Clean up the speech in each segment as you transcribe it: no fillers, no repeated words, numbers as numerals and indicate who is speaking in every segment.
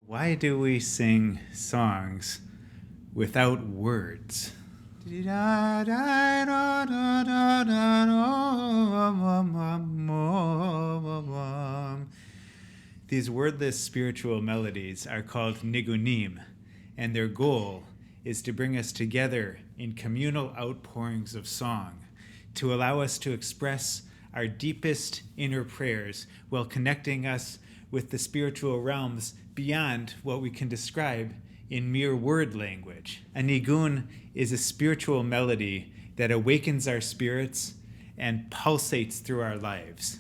Speaker 1: Why do we sing songs without words? These wordless spiritual melodies are called nigunim, and their goal is to bring us together in communal outpourings of song, to allow us to express our deepest inner prayers while connecting us with the spiritual realms beyond what we can describe in mere word language. A nigun is a spiritual melody that awakens our spirits and pulsates through our lives.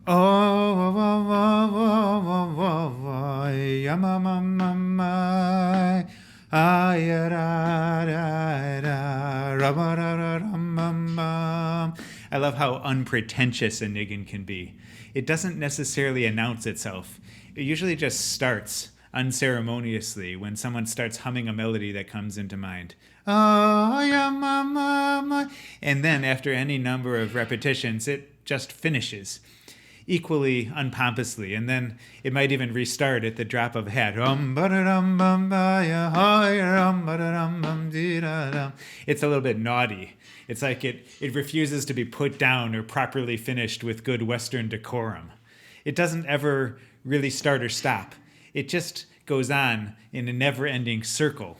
Speaker 1: I love how unpretentious a nigun can be. It doesn't necessarily announce itself. It usually just starts unceremoniously when someone starts humming a melody that comes into mind. And then after any number of repetitions, it just finishes equally unpompously, and then it might even restart at the drop of a hat. It's a little bit naughty. It's like it refuses to be put down or properly finished with good Western decorum. It doesn't ever really start or stop. It just goes on in a never-ending circle,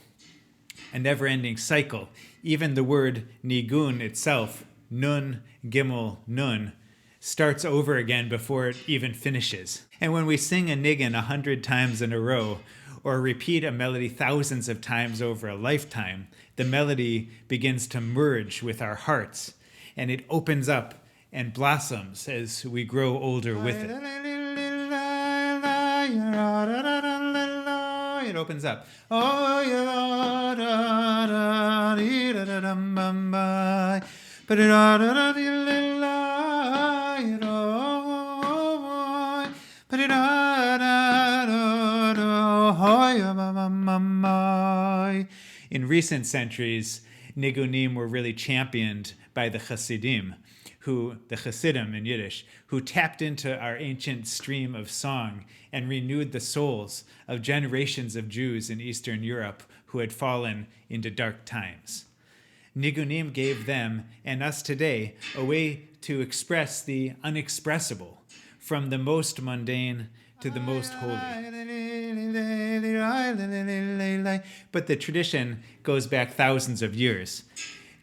Speaker 1: a never-ending cycle. Even the word nigun itself, nun, gimel, nun, starts over again before it even finishes. And when we sing a nigun 100 times in a row, or repeat a melody thousands of times over a lifetime, the melody begins to merge with our hearts, and it opens up and blossoms as we grow older with it. It opens up. In recent centuries, nigunim were really championed by the Hasidim, the Hasidim in Yiddish, who tapped into our ancient stream of song and renewed the souls of generations of Jews in Eastern Europe who had fallen into dark times. Nigunim gave them, and us today, a way to express the unexpressible, from the most mundane to the most holy. But the tradition goes back thousands of years.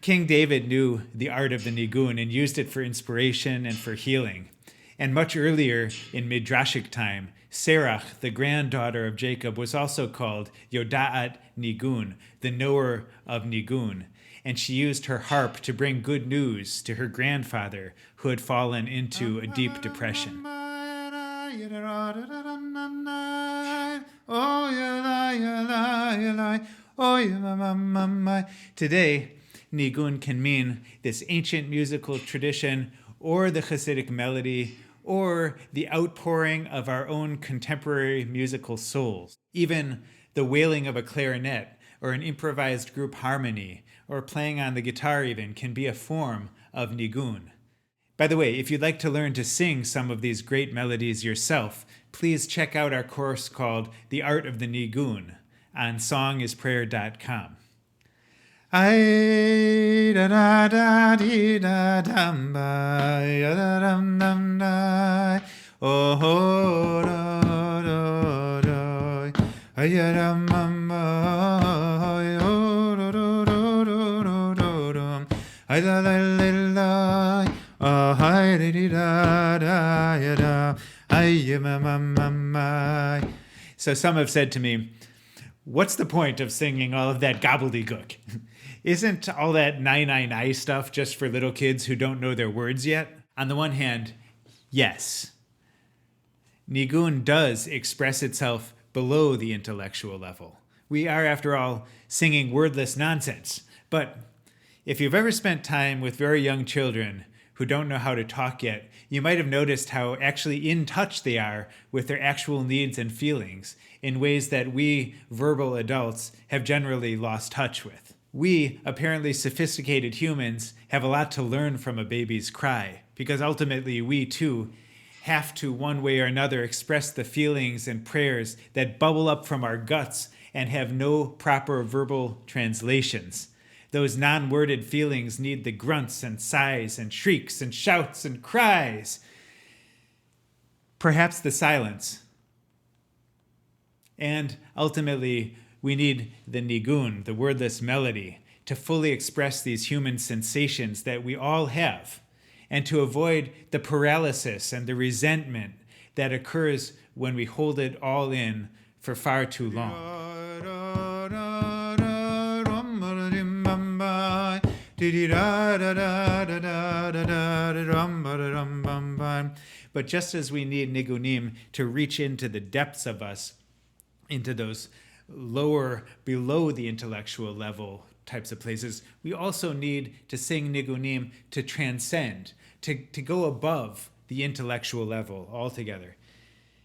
Speaker 1: King David knew the art of the nigun and used it for inspiration and for healing. And much earlier in Midrashic time, Serach, the granddaughter of Jacob, was also called Yoda'at Nigun, the knower of nigun. And she used her harp to bring good news to her grandfather, who had fallen into a deep depression. Today, nigun can mean this ancient musical tradition, or the Hasidic melody, or the outpouring of our own contemporary musical souls. Even the wailing of a clarinet, or an improvised group harmony, or playing on the guitar even, can be a form of nigun. By the way, if you'd like to learn to sing some of these great melodies yourself, please check out our course called The Art of the Nigun on songisprayer.com. So some have said to me, what's the point of singing all of that gobbledygook? Isn't all that nai stuff just for little kids who don't know their words yet? On the one hand, yes. Nigun does express itself below the intellectual level. We are, after all, singing wordless nonsense. But if you've ever spent time with very young children who don't know how to talk yet, you might have noticed how actually in touch they are with their actual needs and feelings in ways that we verbal adults have generally lost touch with. We, apparently sophisticated humans, have a lot to learn from a baby's cry, because ultimately we too have to, one way or another, express the feelings and prayers that bubble up from our guts and have no proper verbal translations. Those non-worded feelings need the grunts and sighs and shrieks and shouts and cries. Perhaps the silence. And ultimately, we need the nigun, the wordless melody, to fully express these human sensations that we all have, and to avoid the paralysis and the resentment that occurs when we hold it all in for far too long. But just as we need nigunim to reach into the depths of us, into those lower, below the intellectual level types of places, we also need to sing nigunim to transcend, to go above the intellectual level altogether.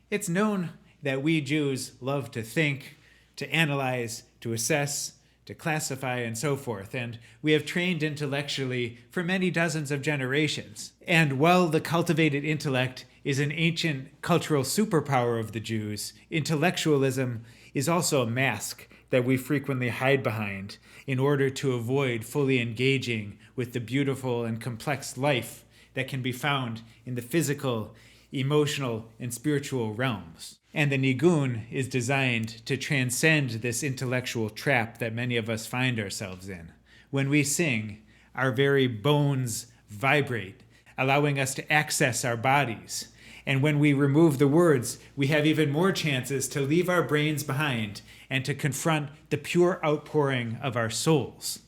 Speaker 1: It's known that we Jews love to think, to analyze, to assess, to classify, and so forth, and we have trained intellectually for many dozens of generations. And while the cultivated intellect is an ancient cultural superpower of the Jews, intellectualism is also a mask that we frequently hide behind in order to avoid fully engaging with the beautiful and complex life that can be found in the physical, emotional, and spiritual realms. And the nigun is designed to transcend this intellectual trap that many of us find ourselves in. When we sing, our very bones vibrate, allowing us to access our bodies. And when we remove the words, we have even more chances to leave our brains behind and to confront the pure outpouring of our souls.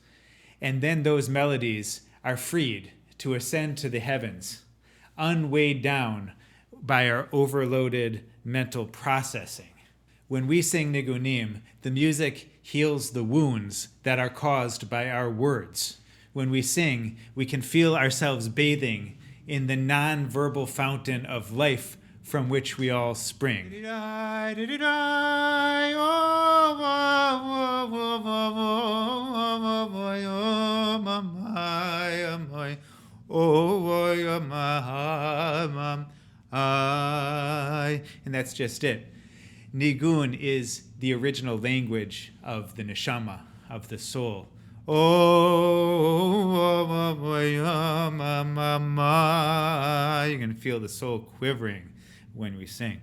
Speaker 1: And then those melodies are freed to ascend to the heavens, unweighed down by our overloaded mental processing. When we sing nigunim, the music heals the wounds that are caused by our words. When we sing, we can feel ourselves bathing in the non-verbal fountain of life from which we all spring. And that's just it. Nigun is the original language of the neshama, of the soul. You're going to feel the soul quivering when we sing.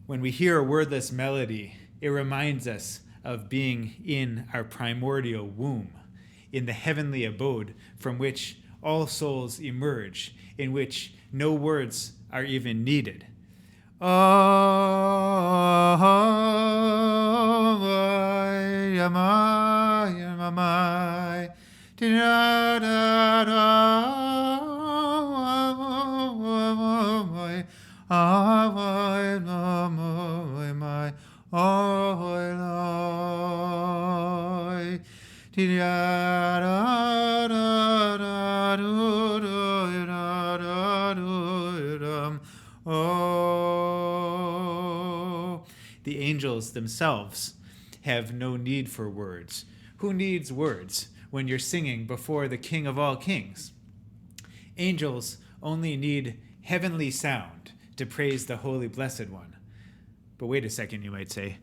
Speaker 1: When we hear a wordless melody, it reminds us of being in our primordial womb, in the heavenly abode from which all souls emerge, in which no words are even needed. The angels themselves have no need for words. Who needs words when you're singing before the King of all kings? Angels only need heavenly sound to praise the Holy Blessed One. But wait a second, you might say.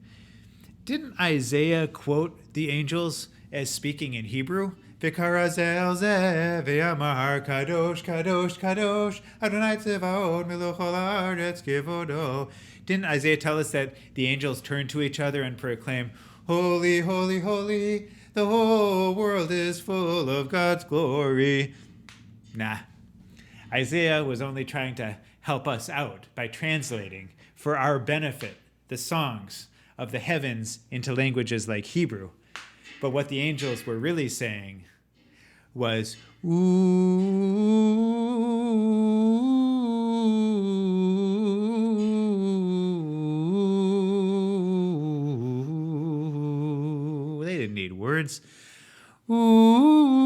Speaker 1: Didn't Isaiah quote the angels as speaking in Hebrew? V'karazel zeh v'yamar kadosh kadosh kadosh Adonai tzevaot meluch ol haaretz kivodo. Didn't Isaiah tell us that the angels turn to each other and proclaim, "Holy, holy, holy, the whole world is full of God's glory"? Nah. Isaiah was only trying to help us out by translating, for our benefit, the songs of the heavens into languages like Hebrew. But what the angels were really saying was, ooh. They didn't need words. Ooh.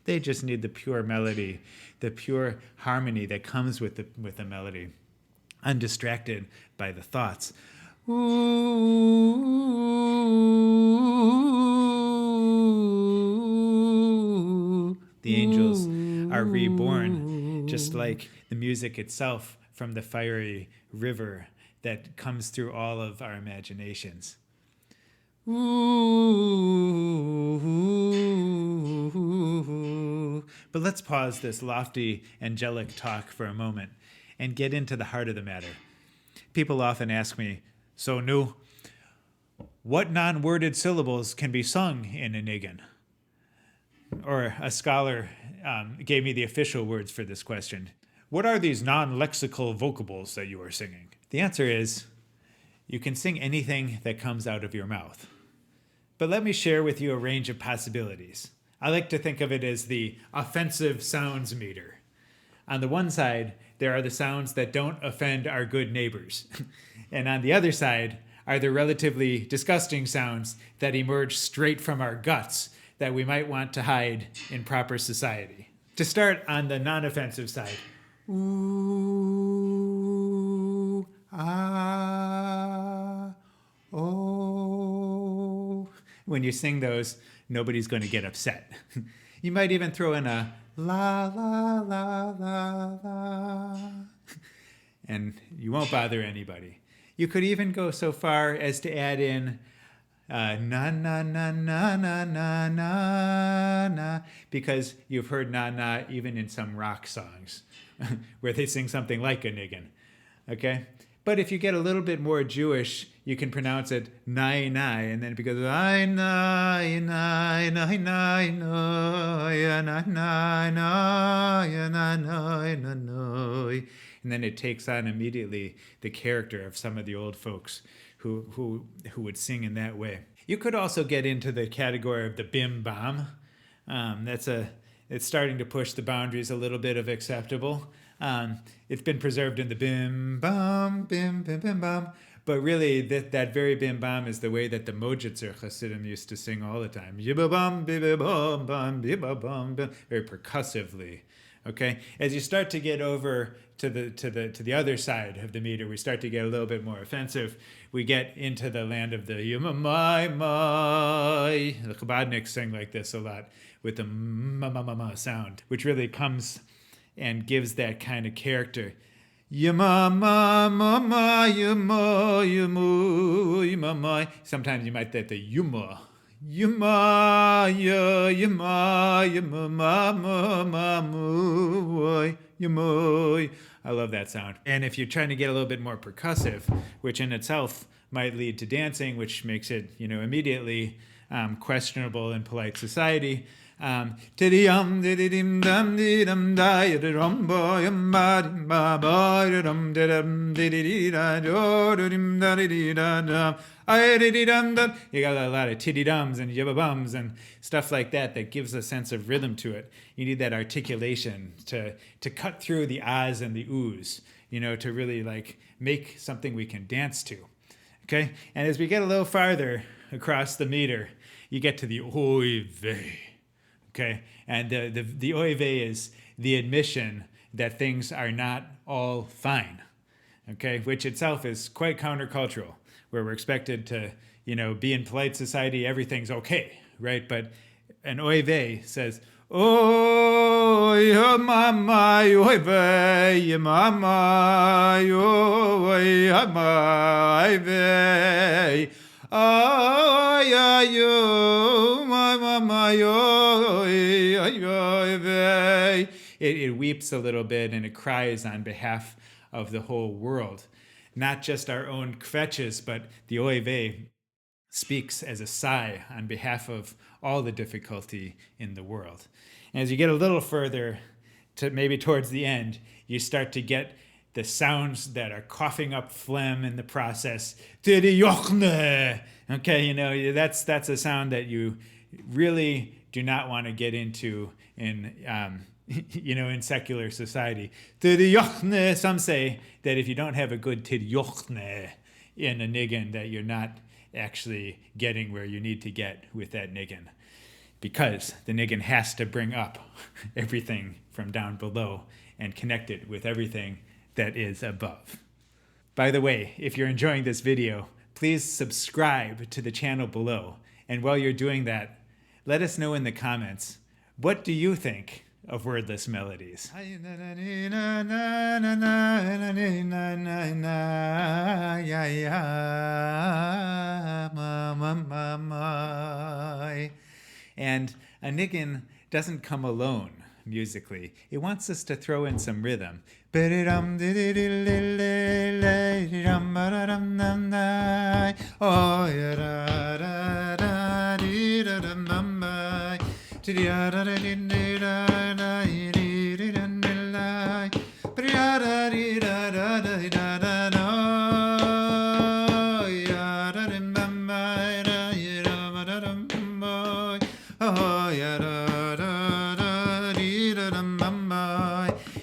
Speaker 1: They just need the pure melody, the pure harmony that comes with the melody, undistracted by the thoughts. ooh. The angels are reborn, just like the music itself, from the fiery river that comes through all of our imaginations. Ooh. But let's pause this lofty angelic talk for a moment and get into the heart of the matter. People often ask me, so Nu, what non-worded syllables can be sung in a nigun? Or a scholar gave me the official words for this question. What are these non-lexical vocables that you are singing? The answer is, you can sing anything that comes out of your mouth. But let me share with you a range of possibilities. I like to think of it as the offensive sounds meter. On the one side, there are the sounds that don't offend our good neighbors. And on the other side are the relatively disgusting sounds that emerge straight from our guts that we might want to hide in proper society. To start on the non-offensive side, ooh, ah, oh. When you sing those, nobody's going to get upset. You might even throw in a la, la, la, la, la, and you won't bother anybody. You could even go so far as to add in na, na, na, na, na, na, na, na, because you've heard na, na even in some rock songs where they sing something like a nigun, okay? But if you get a little bit more Jewish, you can pronounce it nai nai, and then it becomes nai nai nai nai nai nai nai nai nai nai nai, and then it takes on immediately the character of some of the old folks who would sing in that way. You could also get into the category of the bim bam. It's starting to push the boundaries a little bit of acceptable. It's been preserved in the bim bam, bim bim bim bam, but really that very bim bam is the way that the Mojitzer Hasidim used to sing all the time. Yibba bam, bibba bam, bam, bibba bam, bam, very percussively. Okay, as you start to get over to the other side of the meter, we start to get a little bit more offensive. We get into the land of the yumamai mai. The Chabadniks sing like this a lot with the ma ma ma ma sound, which really comes and gives that kind of character. Yuma ma ma yuma yumu yuma. Sometimes you might get the yuma. Yuma ya yuma yuma ma ma ma mu yuma. I love that sound. And if you're trying to get a little bit more percussive, which in itself might lead to dancing, which makes it, immediately questionable in polite society. Tidiyum dididim dum didum diadum boyum badim babaydum didum didida dodim dadida dum ayadidum dum. You got a lot of tididums and yibabums and stuff like that gives a sense of rhythm to it. You need that articulation to cut through the ahs and the oohs, to really make something we can dance to. Okay? And as we get a little farther across the meter, you get to the oy vey. Okay, and the oy vey is the admission that things are not all fine, okay, which itself is quite countercultural, where we're expected to, be in polite society, everything's okay, right? But an oy vey says, oy mama oy vey, mama oy mama vey. Ay, ay, oh, my mama, it weeps a little bit and it cries on behalf of the whole world. Not just our own kvetches, but the oy vey speaks as a sigh on behalf of all the difficulty in the world. And as you get a little further, to maybe towards the end, you start to get the sounds that are coughing up phlegm in the process. Okay, that's a sound that you really do not want to get into in in secular society. Some say that if you don't have a good tidyochne in a nigun, that you're not actually getting where you need to get with that nigun, because the nigun has to bring up everything from down below and connect it with everything that is above. By the way, if you're enjoying this video, please subscribe to the channel below. And while you're doing that, let us know in the comments, what do you think of wordless melodies? And a nigun doesn't come alone musically. It wants us to throw in some rhythm.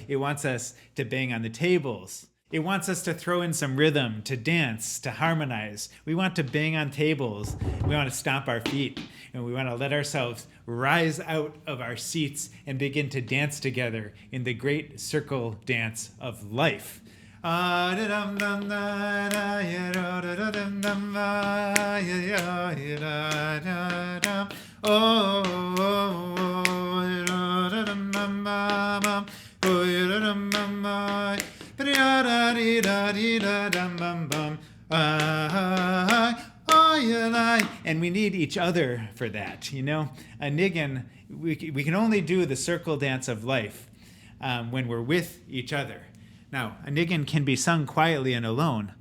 Speaker 1: It wants us to bang on the tables. It wants us to throw in some rhythm, to dance, to harmonize. We want to bang on tables. We want to stomp our feet. And we want to let ourselves rise out of our seats and begin to dance together in the great circle dance of life. And we need each other for that, you know? A nigun, we can only do the circle dance of life when we're with each other. Now, a nigun can be sung quietly and alone,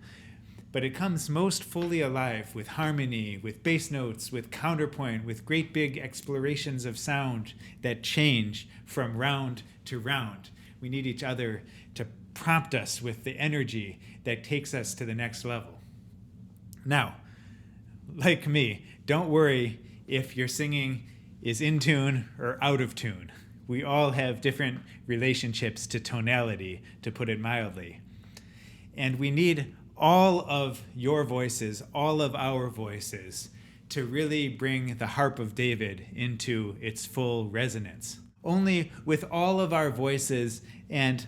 Speaker 1: but it comes most fully alive with harmony, with bass notes, with counterpoint, with great big explorations of sound that change from round to round. We need each other to prompt us with the energy that takes us to the next level. Now, like me, don't worry if your singing is in tune or out of tune. We all have different relationships to tonality, to put it mildly. And we need all of your voices, all of our voices, to really bring the harp of David into its full resonance. Only with all of our voices and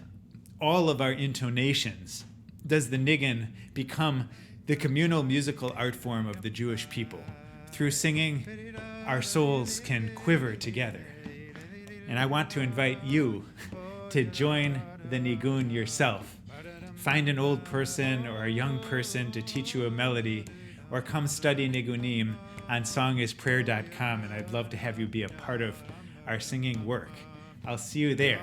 Speaker 1: all of our intonations does the nigun become the communal musical art form of the Jewish people. Through singing, our souls can quiver together. And I want to invite you to join the nigun yourself. Find an old person or a young person to teach you a melody, or come study nigunim on songisprayer.com, and I'd love to have you be a part of our singing work. I'll see you there.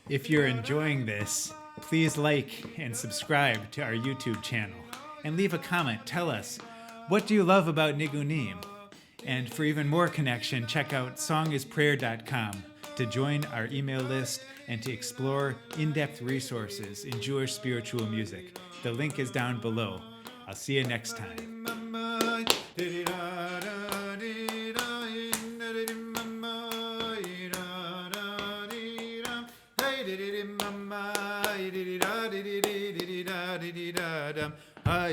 Speaker 1: If you're enjoying this, please like and subscribe to our YouTube channel and leave a comment. Tell us, what do you love about nigunim? And for even more connection, check out songisprayer.com to join our email list and to explore in-depth resources in Jewish spiritual music. The link is down below. I'll see you next time. Hi,